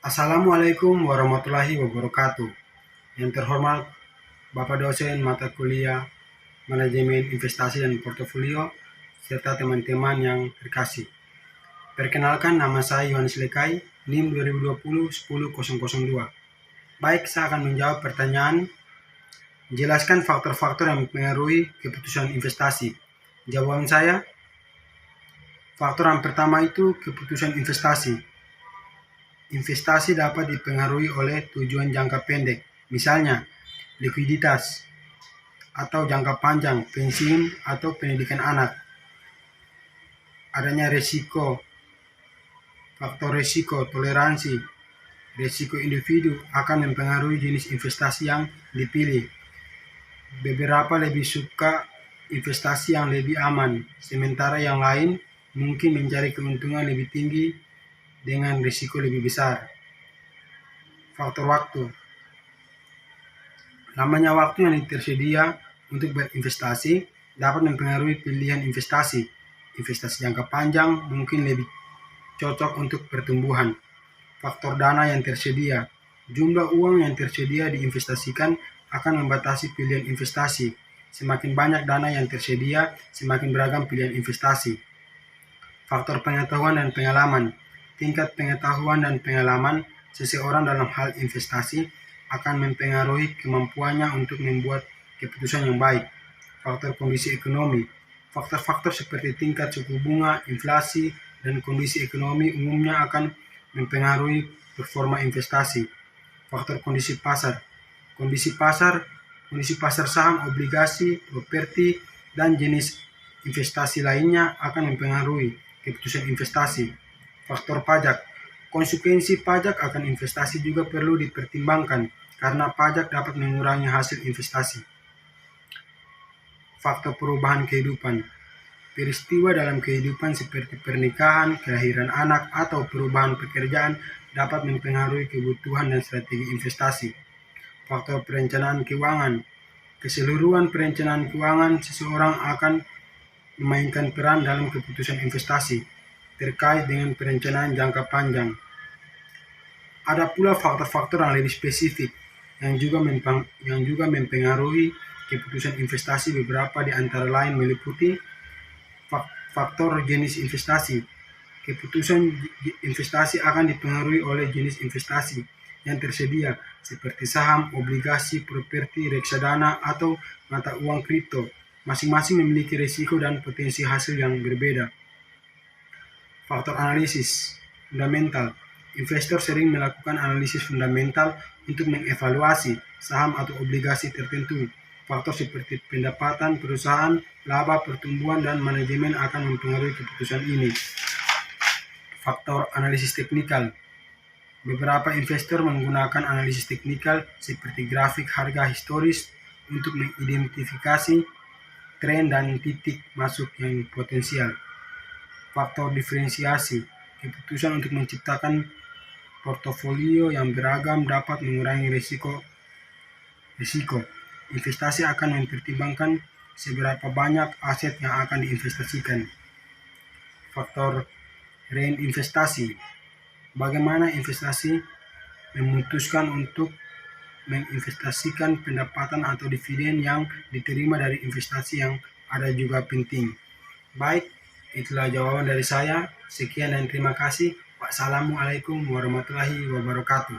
Assalamualaikum warahmatullahi wabarakatuh. Yang terhormat Bapak dosen mata kuliah Manajemen Investasi dan Portofolio serta teman-teman yang terkasih. Perkenalkan, nama saya Yohanes Lekai, NIM 2020-10002. Baik, saya akan menjawab pertanyaan. Jelaskan faktor-faktor yang mempengaruhi keputusan investasi. Jawaban saya, faktor yang pertama itu keputusan investasi. Investasi dapat dipengaruhi oleh tujuan jangka pendek, misalnya likuiditas, atau jangka panjang, pensiun atau pendidikan anak. Adanya resiko, faktor resiko, toleransi, resiko individu akan mempengaruhi jenis investasi yang dipilih. Beberapa lebih suka investasi yang lebih aman, sementara yang lain mungkin mencari keuntungan lebih tinggi dengan risiko lebih besar. Faktor waktu. Lamanya waktu yang tersedia untuk berinvestasi dapat mempengaruhi pilihan investasi. Investasi jangka panjang mungkin lebih cocok untuk pertumbuhan. Faktor dana yang tersedia. Jumlah uang yang tersedia diinvestasikan akan membatasi pilihan investasi. Semakin banyak dana yang tersedia, semakin beragam pilihan investasi. Faktor pengetahuan dan pengalaman. Tingkat pengetahuan dan pengalaman seseorang dalam hal investasi akan mempengaruhi kemampuannya untuk membuat keputusan yang baik. Faktor kondisi ekonomi. Faktor-faktor seperti tingkat suku bunga, inflasi, dan kondisi ekonomi umumnya akan mempengaruhi performa investasi. Faktor kondisi pasar. Kondisi pasar saham, obligasi, properti, dan jenis investasi lainnya akan mempengaruhi keputusan investasi. Faktor pajak. Konsekuensi pajak akan investasi juga perlu dipertimbangkan karena pajak dapat mengurangi hasil investasi. Faktor perubahan kehidupan. Peristiwa dalam kehidupan seperti pernikahan, kelahiran anak, atau perubahan pekerjaan dapat mempengaruhi kebutuhan dan strategi investasi. Faktor perencanaan keuangan. Keseluruhan perencanaan keuangan seseorang akan memainkan peran dalam keputusan investasi terkait dengan perencanaan jangka panjang. Ada pula faktor-faktor yang lebih spesifik yang juga mempengaruhi keputusan investasi. Beberapa di antara lain meliputi faktor jenis investasi. Keputusan investasi akan dipengaruhi oleh jenis investasi yang tersedia seperti saham, obligasi, properti, reksadana, atau mata uang kripto. Masing-masing memiliki risiko dan potensi hasil yang berbeda. Faktor analisis fundamental. Investor sering melakukan analisis fundamental untuk mengevaluasi saham atau obligasi tertentu. Faktor seperti pendapatan perusahaan, laba, pertumbuhan, dan manajemen akan mempengaruhi keputusan ini. Faktor analisis teknikal. Beberapa investor menggunakan analisis teknikal seperti grafik harga historis untuk mengidentifikasi tren dan titik masuk yang potensial. Faktor diferensiasi. Keputusan untuk menciptakan portofolio yang beragam dapat mengurangi risiko. Investasi akan mempertimbangkan seberapa banyak aset yang akan diinvestasikan. Faktor reinvestasi. Bagaimana investasi memutuskan untuk menginvestasikan pendapatan atau dividen yang diterima dari investasi yang ada juga penting. Baik, itulah jawaban dari saya. Sekian dan terima kasih. Wassalamualaikum warahmatullahi wabarakatuh.